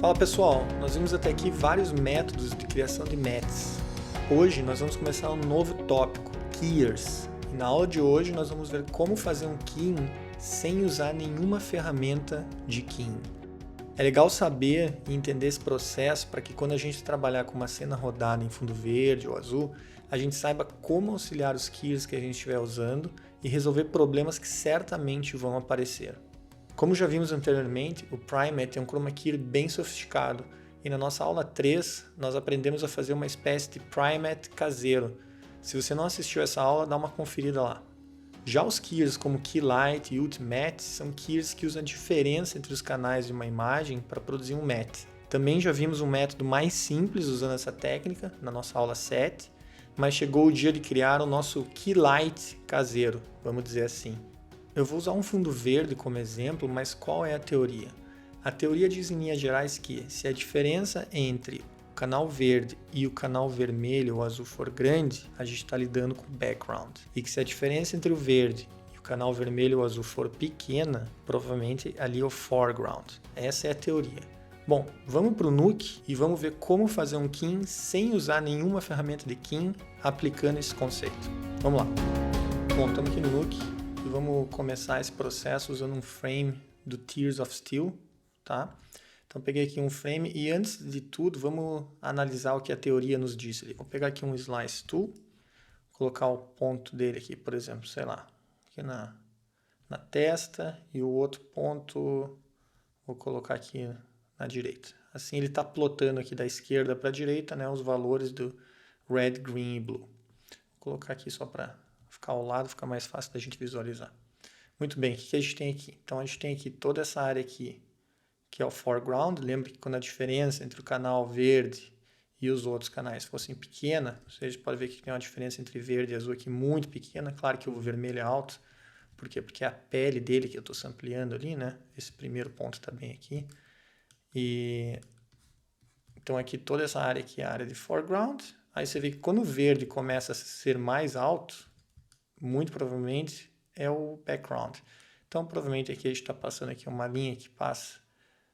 Fala pessoal, nós vimos até aqui vários métodos de criação de mats. Hoje nós vamos começar um novo tópico, keyers. E na aula de hoje nós vamos ver como fazer um keying sem usar nenhuma ferramenta de keying. É legal saber e entender esse processo para que quando a gente trabalhar com uma cena rodada em fundo verde ou azul, a gente saiba como auxiliar os keyers que a gente estiver usando e resolver problemas que certamente vão aparecer. Como já vimos anteriormente, o PriMat é um chroma key bem sofisticado e na nossa aula 3 nós aprendemos a fazer uma espécie de PriMat caseiro. Se você não assistiu essa aula, dá uma conferida lá. Já os keyers como Keylight e Ultimate são keyers que usam a diferença entre os canais de uma imagem para produzir um mat. Também já vimos um método mais simples usando essa técnica na nossa aula 7, mas chegou o dia de criar o nosso Keylight caseiro, vamos dizer assim. Eu vou usar um fundo verde como exemplo, mas qual é a teoria? A teoria diz em linhas gerais que se a diferença entre o canal verde e o canal vermelho ou azul for grande, a gente está lidando com background. E que se a diferença entre o verde e o canal vermelho ou azul for pequena, provavelmente ali é o foreground. Essa é a teoria. Bom, vamos para o Nuke e vamos ver como fazer um keying sem usar nenhuma ferramenta de keying aplicando esse conceito. Vamos lá. Bom, estamos aqui no Nuke. E vamos começar esse processo usando um frame do Tears of Steel, tá? Então peguei aqui um frame e antes de tudo vamos analisar o que a teoria nos disse. Vou pegar aqui um Slice Tool, colocar o ponto dele aqui, por exemplo, sei lá, aqui na testa e o outro ponto vou colocar aqui na direita. Assim ele está plotando aqui da esquerda para a direita, né, os valores do red, green e blue. Vou colocar aqui só para ficar ao lado, fica mais fácil da gente visualizar. Muito bem, o que a gente tem aqui? Então a gente tem aqui toda essa área aqui, que é o foreground. Lembra que quando a diferença entre o canal verde e os outros canais fossem pequena, você pode ver que tem uma diferença entre verde e azul aqui muito pequena. Claro que o vermelho é alto, por quê? Porque é a pele dele que eu estou sampleando ali, né? Esse primeiro ponto está bem aqui. E então aqui toda essa área aqui é a área de foreground. Aí você vê que quando o verde começa a ser mais alto, muito provavelmente é o background. Então, provavelmente aqui a gente está passando aqui uma linha que passa,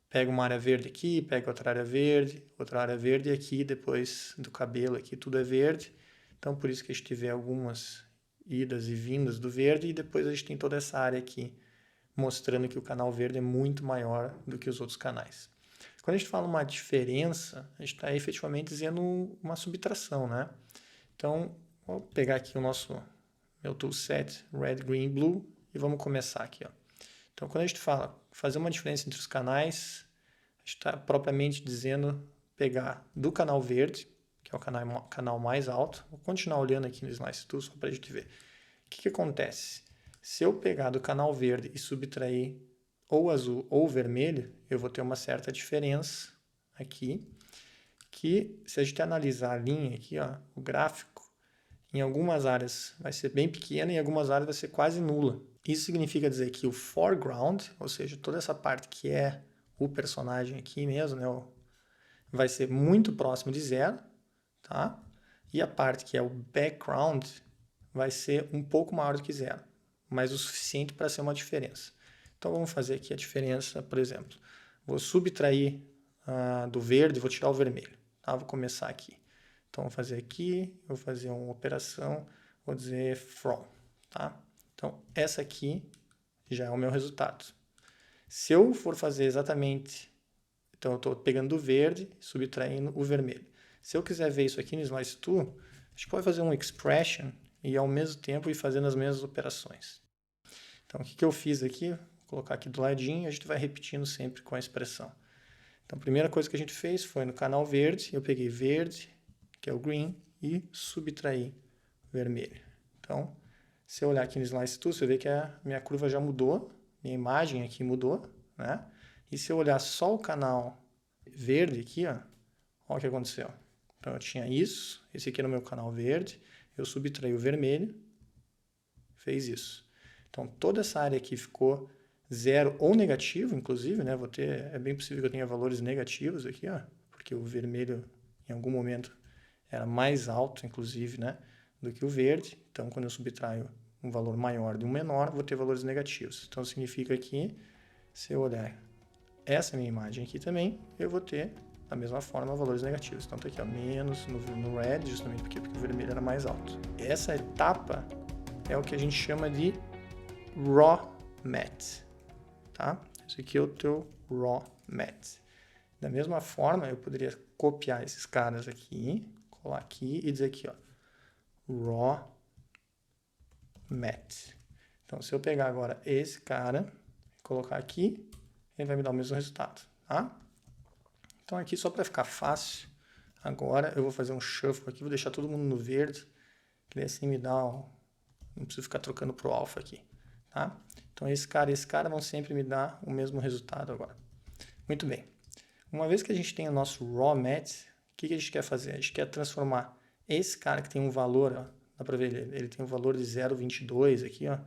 pega uma área verde aqui, pega outra área verde e aqui depois do cabelo aqui tudo é verde. Então, por isso que a gente vê algumas idas e vindas do verde e depois a gente tem toda essa área aqui mostrando que o canal verde é muito maior do que os outros canais. Quando a gente fala uma diferença, a gente está efetivamente dizendo uma subtração, né? Então, vou pegar aqui o meu toolset Red, Green, Blue e vamos começar aqui. Ó. Então, quando a gente fala fazer uma diferença entre os canais, a gente está propriamente dizendo pegar do canal verde, que é o canal mais alto. Vou continuar olhando aqui no Slice Tool só para a gente ver. O que acontece? Se eu pegar do canal verde e subtrair ou azul ou vermelho, eu vou ter uma certa diferença aqui, que se a gente analisar a linha aqui, ó, o gráfico, em algumas áreas vai ser bem pequena e em algumas áreas vai ser quase nula. Isso significa dizer que o foreground, ou seja, toda essa parte que é o personagem aqui mesmo, né, vai ser muito próximo de zero, tá? E a parte que é o background vai ser um pouco maior do que zero, mas o suficiente para ser uma diferença. Então vamos fazer aqui a diferença, por exemplo, vou subtrair do verde e vou tirar o vermelho. Tá? Vou começar aqui. Então, vou fazer aqui, vou fazer uma operação, vou dizer from, tá? Então, essa aqui já é o meu resultado. Se eu for fazer exatamente, então eu estou pegando o verde, subtraindo o vermelho. Se eu quiser ver isso aqui no Slice Tool, a gente pode fazer um expression e ao mesmo tempo ir fazendo as mesmas operações. Então, o que eu fiz aqui? Vou colocar aqui do ladinho e a gente vai repetindo sempre com a expressão. Então, a primeira coisa que a gente fez foi no canal verde, eu peguei verde, que é o green, e subtrair vermelho. Então, se eu olhar aqui no Slice Tool, você vê que a minha curva já mudou, minha imagem aqui mudou, né? E se eu olhar só o canal verde aqui, ó, olha o que aconteceu. Então, eu tinha isso, esse aqui era o meu canal verde, eu subtraí o vermelho, fez isso. Então, toda essa área aqui ficou zero ou negativo, inclusive, né? É bem possível que eu tenha valores negativos aqui, ó, porque o vermelho, em algum momento, era mais alto, inclusive, né, do que o verde. Então, quando eu subtraio um valor maior de um menor, vou ter valores negativos. Então, significa que, se eu olhar essa minha imagem aqui também, eu vou ter, da mesma forma, valores negativos. Então, tá aqui, ó, menos no red, justamente porque o vermelho era mais alto. Essa etapa é o que a gente chama de raw matte, tá? Esse aqui é o teu raw matte. Da mesma forma, eu poderia copiar esses caras aqui, colar aqui e dizer aqui, ó, raw matte. Então, se eu pegar agora esse cara, colocar aqui, ele vai me dar o mesmo resultado, tá? Então, aqui, só para ficar fácil, agora eu vou fazer um shuffle aqui, vou deixar todo mundo no verde, que assim me dá não preciso ficar trocando pro alfa aqui, tá? Então, esse cara e esse cara vão sempre me dar o mesmo resultado agora. Muito bem. Uma vez que a gente tem o nosso raw matte, o que a gente quer fazer? A gente quer transformar esse cara que tem um valor, ó, dá para ver, ele tem um valor de 0,22 aqui, ó.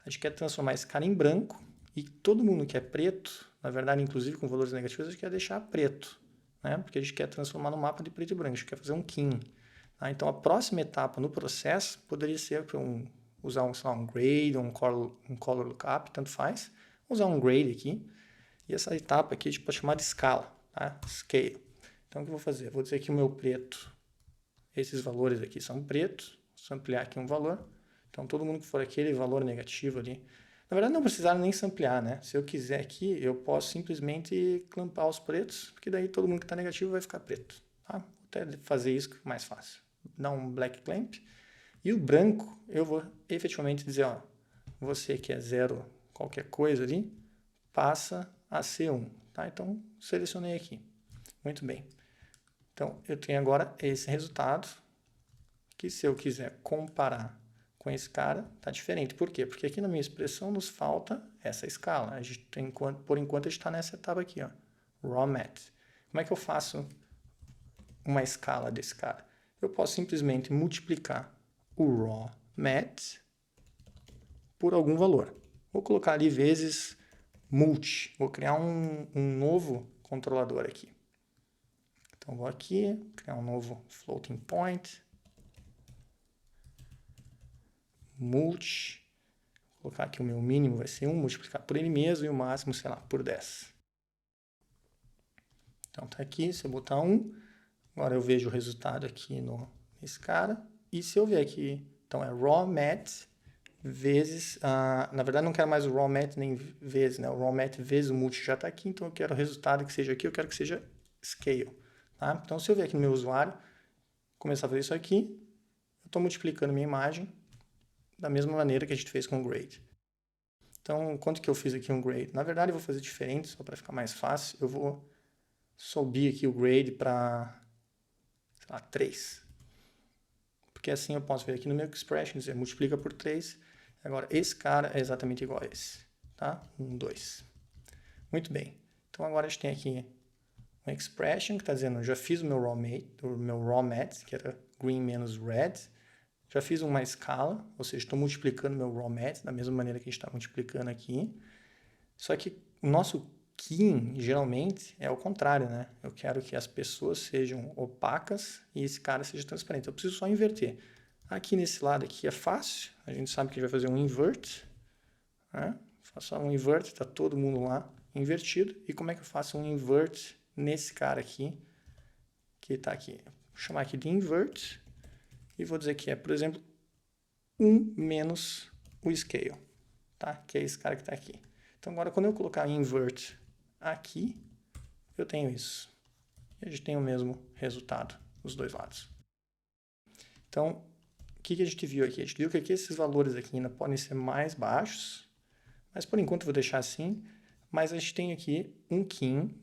A gente quer transformar esse cara em branco e todo mundo que é preto, na verdade, inclusive com valores negativos, a gente quer deixar preto, né? Porque a gente quer transformar no mapa de preto e branco, a gente quer fazer um kin. Tá? Então, a próxima etapa no processo poderia ser usar um grade, um color lookup, tanto faz. Usar um grade aqui. E essa etapa aqui a gente pode chamar de escala, tá? Scale. Então, o que eu vou fazer? Eu vou dizer que o meu preto, esses valores aqui são pretos, vou ampliar aqui um valor. Então, todo mundo que for aquele valor negativo ali, na verdade, não precisaram nem samplear, né? Se eu quiser aqui, eu posso simplesmente clampar os pretos, porque daí todo mundo que está negativo vai ficar preto, tá? Vou até fazer isso que é mais fácil. Dar um black clamp. E o branco, eu vou efetivamente dizer, ó, você que é 0 qualquer coisa ali, passa a ser 1, tá? Então, selecionei aqui. Muito bem. Então, eu tenho agora esse resultado, que se eu quiser comparar com esse cara, tá diferente. Por quê? Porque aqui na minha expressão nos falta essa escala. A gente tem, por enquanto, a gente está nessa etapa aqui, ó, raw matte. Como é que eu faço uma escala desse cara? Eu posso simplesmente multiplicar o raw matte por algum valor. Vou colocar ali vezes multi. Vou criar um novo controlador aqui. Então, vou aqui, criar um novo floating point. Multi. Vou colocar aqui o meu mínimo vai ser 1, multiplicar por ele mesmo, e o máximo, sei lá, por 10. Então, tá aqui, se eu botar 1, agora eu vejo o resultado aqui nesse cara. E se eu ver aqui, então é raw matte vezes, na verdade não quero mais o raw matte nem vezes, né? O raw matte vezes o multi já está aqui, então eu quero o resultado que seja aqui, eu quero que seja scale, tá? Então, se eu ver aqui no meu usuário, começar a fazer isso aqui, eu estou multiplicando minha imagem da mesma maneira que a gente fez com o grade. Então, quanto que eu fiz aqui um grade? Na verdade, eu vou fazer diferente, só para ficar mais fácil, eu vou subir aqui o grade para, sei lá, 3. Porque assim eu posso ver aqui no meu expression, dizer, multiplica por 3. Agora, esse cara é exatamente igual a esse, tá? 1, 2. Muito bem. Então, agora a gente tem aqui uma expression que está dizendo, eu já fiz o meu raw matte, que era green menos red. Já fiz uma escala, ou seja, estou multiplicando meu raw matte da mesma maneira que a gente está multiplicando aqui. Só que o nosso kin, geralmente, é o contrário, né? Eu quero que as pessoas sejam opacas e esse cara seja transparente. Eu preciso só inverter. Aqui nesse lado aqui é fácil. A gente sabe que a gente vai fazer um invert. Né? Faço um invert, está todo mundo lá invertido. E como é que eu faço um invert nesse cara aqui, que está aqui? Vou chamar aqui de invert. E vou dizer que é, por exemplo, 1 menos o scale, tá? Que é esse cara que está aqui. Então, agora, quando eu colocar invert aqui, eu tenho isso. E a gente tem o mesmo resultado dos dois lados. Então, o que a gente viu aqui? A gente viu que aqui esses valores aqui ainda podem ser mais baixos, mas por enquanto eu vou deixar assim. Mas a gente tem aqui um kin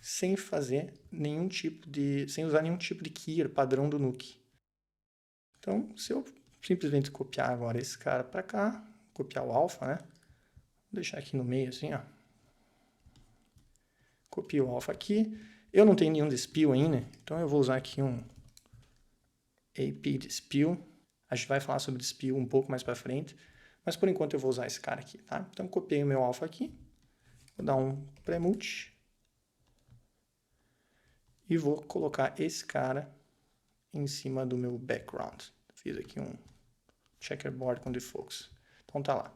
sem fazer nenhum tipo sem usar nenhum tipo de keyer padrão do Nuke. Então, se eu simplesmente copiar agora esse cara para cá, copiar o alfa, né? Vou deixar aqui no meio assim, ó. Copio o alfa aqui. Eu não tenho nenhum dispel ainda, então eu vou usar aqui um AP dispel. A gente vai falar sobre dispel um pouco mais para frente, mas por enquanto eu vou usar esse cara aqui, tá? Então, copiei o meu alfa aqui. Vou dar um premult. E vou colocar esse cara em cima do meu background. Fiz aqui um checkerboard com defocus. Então tá lá.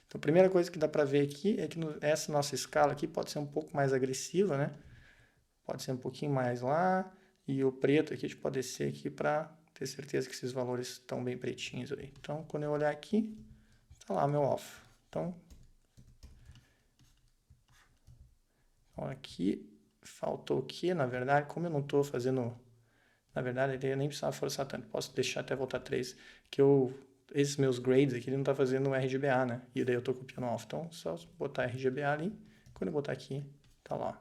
Então, a primeira coisa que dá para ver aqui é que essa nossa escala aqui pode ser um pouco mais agressiva, né? Pode ser um pouquinho mais lá, e o preto aqui a gente pode descer aqui para ter certeza que esses valores estão bem pretinhos aí. Então, quando eu olhar aqui, tá lá meu alfa. Então, aqui faltou o que, na verdade, como eu não estou fazendo... Na verdade, eu nem precisava forçar tanto. Posso deixar até voltar 3, que esses meus grades aqui, ele não está fazendo RGBA, né? E daí eu estou copiando o alfa. Então, só botar RGBA ali. Quando eu botar aqui, tá lá.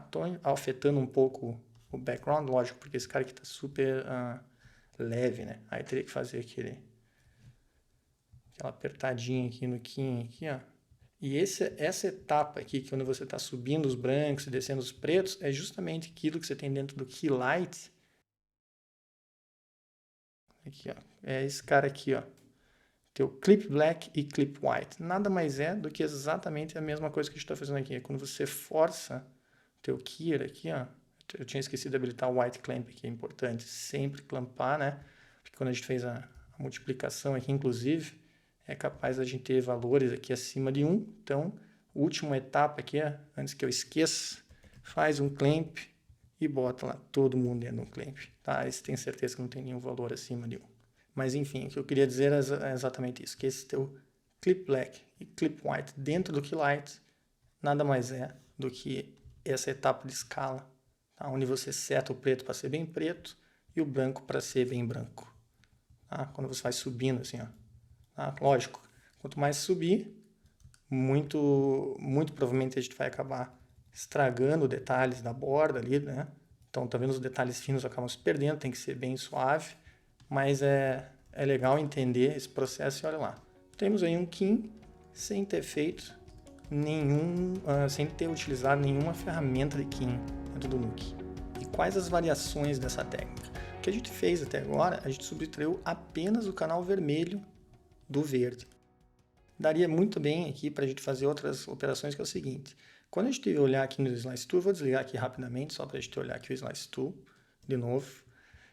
Estou afetando um pouco o background, lógico, porque esse cara aqui está super leve, né? Aí teria que fazer aquela apertadinha aqui no King, aqui, ó. E essa etapa aqui, que quando você está subindo os brancos e descendo os pretos, é justamente aquilo que você tem dentro do Key Light. Aqui, ó. É esse cara aqui, ó. Teu Clip Black e Clip White. Nada mais é do que exatamente a mesma coisa que a gente está fazendo aqui. É quando você força teu keyer aqui, ó. Eu tinha esquecido de habilitar o White Clamp, que é importante sempre clampar, né? Porque quando a gente fez a multiplicação aqui, inclusive, é capaz a gente ter valores aqui acima de 1. Então, a última etapa aqui, ó, antes que eu esqueça, faz um clamp e bota lá todo mundo dentro do clamp. Tá? Esse tem certeza que não tem nenhum valor acima de 1. Mas enfim, o que eu queria dizer é exatamente isso, que esse teu Clip Black e Clip White dentro do Key Light nada mais é do que essa etapa de escala, tá? Onde você seta o preto para ser bem preto e o branco para ser bem branco. Tá? Quando você vai subindo assim, ó. Tá? Lógico, quanto mais subir, muito provavelmente a gente vai acabar estragando detalhes da borda ali, né? Então, tá vendo, os detalhes finos acabam se perdendo, tem que ser bem suave, mas é legal entender esse processo e olha lá. Temos aí um King sem ter feito sem ter utilizado nenhuma ferramenta de King dentro do Nuke. E quais as variações dessa técnica? O que a gente fez até agora, a gente subtraiu apenas o canal vermelho do verde. Daria muito bem aqui para a gente fazer outras operações, que é o seguinte. Quando a gente olhar aqui no Slice Tool, vou desligar aqui rapidamente, só para a gente olhar aqui o Slice Tool de novo.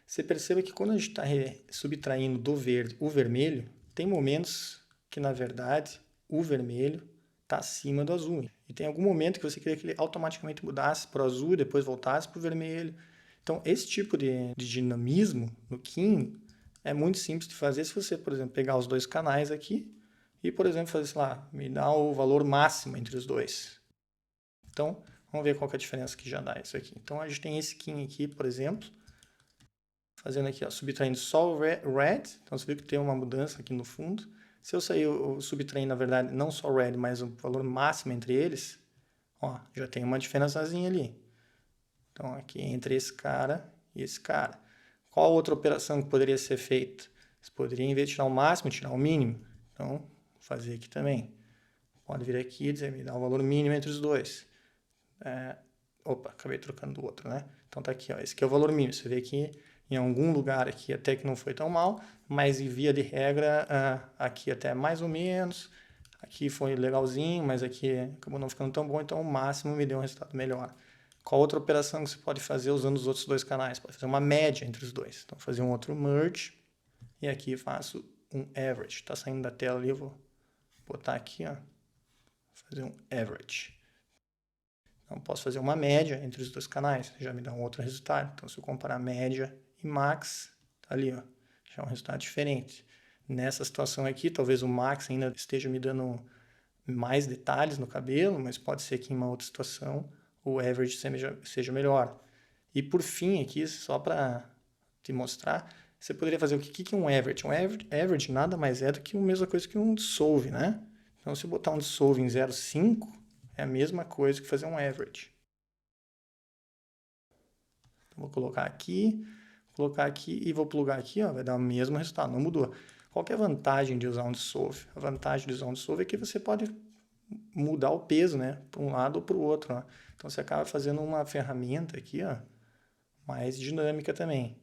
Você perceba que quando a gente está subtraindo do verde o vermelho, tem momentos que, na verdade, o vermelho está acima do azul. E tem algum momento que você queria que ele automaticamente mudasse para o azul e depois voltasse para o vermelho. Então, esse tipo de dinamismo no King é muito simples de fazer se você, por exemplo, pegar os dois canais aqui e, por exemplo, fazer, sei lá, me dá o valor máximo entre os dois. Então, vamos ver qual que é a diferença que já dá isso aqui. Então, a gente tem esse King aqui, por exemplo, fazendo aqui, ó, subtraindo só o red. Então, você viu que tem uma mudança aqui no fundo. Se eu sair subtraindo, na verdade, não só o red, mas o valor máximo entre eles, ó, já tem uma diferençazinha ali. Então, aqui entre esse cara e esse cara. Qual outra operação que poderia ser feita? Você poderia, em vez de tirar o máximo, tirar o mínimo. Então, vou fazer aqui também. Pode vir aqui e dizer, me dá o valor mínimo entre os dois. Opa, acabei trocando o outro, né? Então, tá aqui, ó, esse aqui é o valor mínimo. Você vê que em algum lugar aqui até que não foi tão mal, mas em via de regra, aqui até mais ou menos. Aqui foi legalzinho, mas aqui acabou não ficando tão bom, então o máximo me deu um resultado melhor. Qual outra operação que você pode fazer usando os outros dois canais? Pode fazer uma média entre os dois. Então, fazer um outro merge e aqui faço um average. Está saindo da tela ali, eu vou botar aqui, ó, fazer um average. Então, posso fazer uma média entre os dois canais, já me dá um outro resultado. Então, se eu comparar média e max, tá ali, ó, já é um resultado diferente. Nessa situação aqui, talvez o max ainda esteja me dando mais detalhes no cabelo, mas pode ser que em uma outra situação o average seja melhor. E por fim aqui, só para te mostrar, você poderia fazer o que é um average? Um average nada mais é do que a mesma coisa que um dissolve, né? Então, se eu botar um dissolve em 0,5, é a mesma coisa que fazer um average. Então, vou colocar aqui e vou plugar aqui, ó, vai dar o mesmo resultado, não mudou. Qual que é a vantagem de usar um dissolve? A vantagem de usar um dissolve é que você pode mudar o peso, né, para um lado ou para o outro, ó. Então, você acaba fazendo uma ferramenta aqui, ó, mais dinâmica também.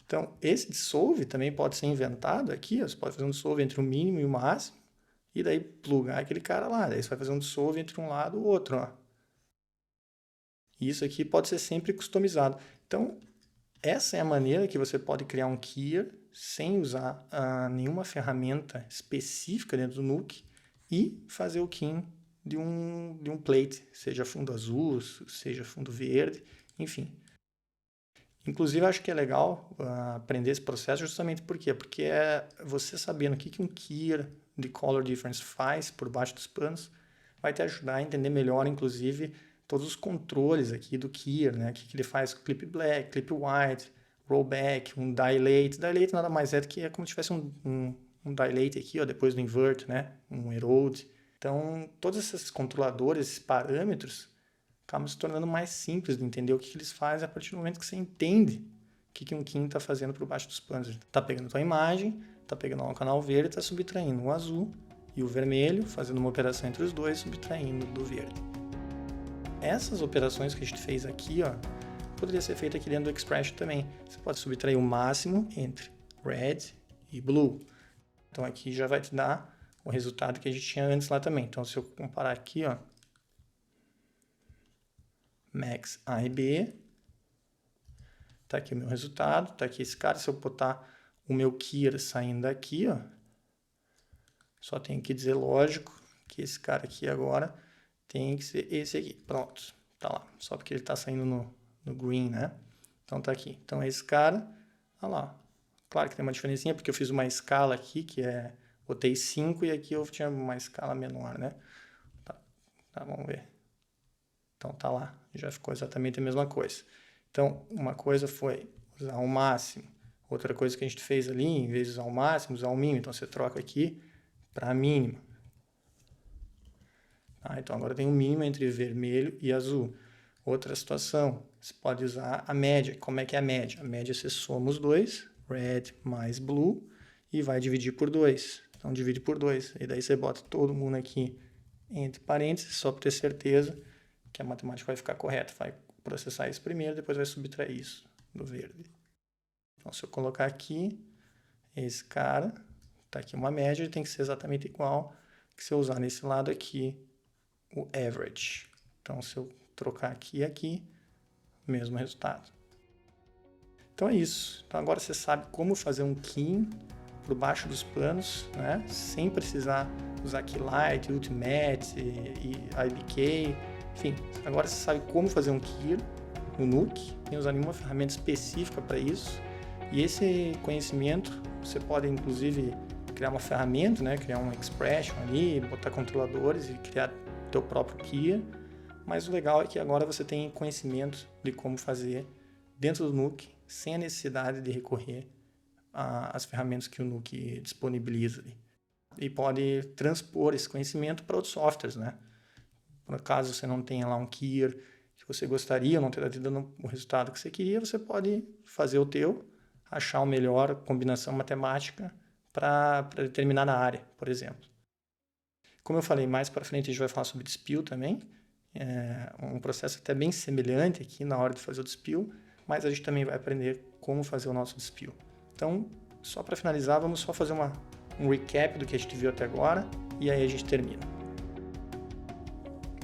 Então, esse dissolve também pode ser inventado aqui, ó, você pode fazer um dissolve entre o mínimo e o máximo, e daí plugar aquele cara lá. Daí você vai fazer um dissolve entre um lado e o outro, ó. E isso aqui pode ser sempre customizado. Então, essa é a maneira que você pode criar um keyer sem usar nenhuma ferramenta específica dentro do Nuke e fazer o keying de um plate, seja fundo azul, seja fundo verde, enfim. Inclusive, acho que é legal aprender esse processo justamente por quê? Porque você sabendo o que um keyer de color difference faz por baixo dos panos, vai te ajudar a entender melhor, inclusive, todos os controles aqui do keyer, né? O que ele faz com clip black, clip white, rollback, um dilate. Dilate nada mais é do que como se tivesse um dilate aqui, ó, depois do invert, né? Um erode. Então, todos esses controladores, esses parâmetros, acabam se tornando mais simples de entender o que eles fazem a partir do momento que você entende o que um keying está fazendo por baixo dos panos. Está pegando a tua imagem, está pegando um canal verde, está subtraindo o azul e o vermelho, fazendo uma operação entre os dois, subtraindo do verde. Essas operações que a gente fez aqui, ó, poderia ser feita aqui dentro do Expression também. Você pode subtrair o máximo entre red e blue. Então aqui já vai te dar o resultado que a gente tinha antes lá também. Então se eu comparar aqui, ó, max A e B, tá aqui o meu resultado, tá aqui esse cara. Se eu botar o meu keyer saindo daqui, ó, só tenho que dizer, lógico, que esse cara aqui agora tem que ser esse aqui. Pronto, tá lá. Só porque ele tá saindo no green, né? Então tá aqui. Então esse cara, olha lá. Claro que tem uma diferencinha, porque eu fiz uma escala aqui, que é, botei 5 e aqui eu tinha uma escala menor, né? Tá, vamos ver. Então tá lá, já ficou exatamente a mesma coisa. Então, uma coisa foi usar o máximo. Outra coisa que a gente fez ali, em vez de usar o máximo, usar o mínimo. Então você troca aqui para mínimo. Então agora tem um mínimo entre vermelho e azul. Outra situação, você pode usar a média. Como é que é a média? A média você soma os dois, red mais blue, e vai dividir por 2. Então divide por 2. E daí você bota todo mundo aqui entre parênteses, só para ter certeza que a matemática vai ficar correta. Vai processar isso primeiro, depois vai subtrair isso do verde. Então, se eu colocar aqui, esse cara, tá aqui uma média, ele tem que ser exatamente igual que se eu usar nesse lado aqui, o average. Então, se eu trocar aqui e aqui, mesmo resultado. Então, é isso. Então, agora você sabe como fazer um keying por baixo dos panos, né? Sem precisar usar Keylight, Ultimate e IBK. Enfim, agora você sabe como fazer um keyer no Nuke, sem usar nenhuma ferramenta específica para isso. E esse conhecimento, você pode inclusive criar uma ferramenta, né? Criar um expression ali, botar controladores e criar teu próprio keyer. Mas o legal é que agora você tem conhecimento de como fazer dentro do Nuke, sem a necessidade de recorrer às ferramentas que o Nuke disponibiliza ali. E pode transpor esse conhecimento para outros softwares, né? Por caso você não tenha lá um keyer que você gostaria, não terá dado o resultado que você queria, você pode fazer o teu, achar a melhor combinação matemática para determinada área, por exemplo. Como eu falei, mais para frente a gente vai falar sobre dispel também. É um processo até bem semelhante aqui na hora de fazer o dispel, mas a gente também vai aprender como fazer o nosso dispel. Então, só para finalizar, vamos só fazer um recap do que a gente viu até agora e aí a gente termina.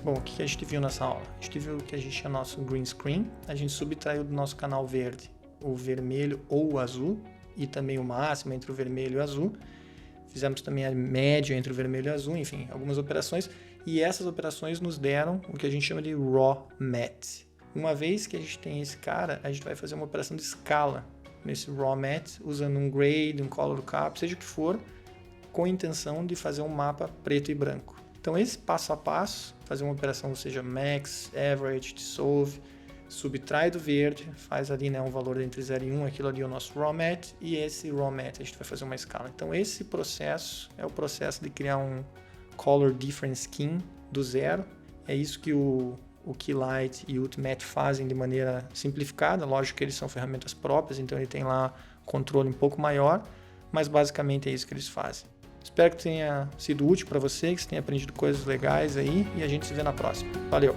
Bom, o que a gente viu nessa aula? A gente viu que a gente tinha nosso green screen, a gente subtraiu do nosso canal verde o vermelho ou o azul, e também o máximo entre o vermelho e o azul. Fizemos também a média entre o vermelho e o azul, enfim, algumas operações, e essas operações nos deram o que a gente chama de raw math. Uma vez que a gente tem esse cara, a gente vai fazer uma operação de escala nesse raw math, usando um grade, um color cap, seja o que for, com a intenção de fazer um mapa preto e branco. Então, esse passo a passo, fazer uma operação, seja max, average, dissolve, subtrai do verde, faz ali, né, um valor entre 0 e 1, aquilo ali é o nosso raw math, e esse raw math a gente vai fazer uma escala. Então, esse processo é o processo de criar um color difference keying do zero. É isso que o Keylight e o Ultimate fazem de maneira simplificada. Lógico que eles são ferramentas próprias, então ele tem lá controle um pouco maior, mas basicamente é isso que eles fazem. Espero que tenha sido útil para você, que você tenha aprendido coisas legais aí, e a gente se vê na próxima. Valeu!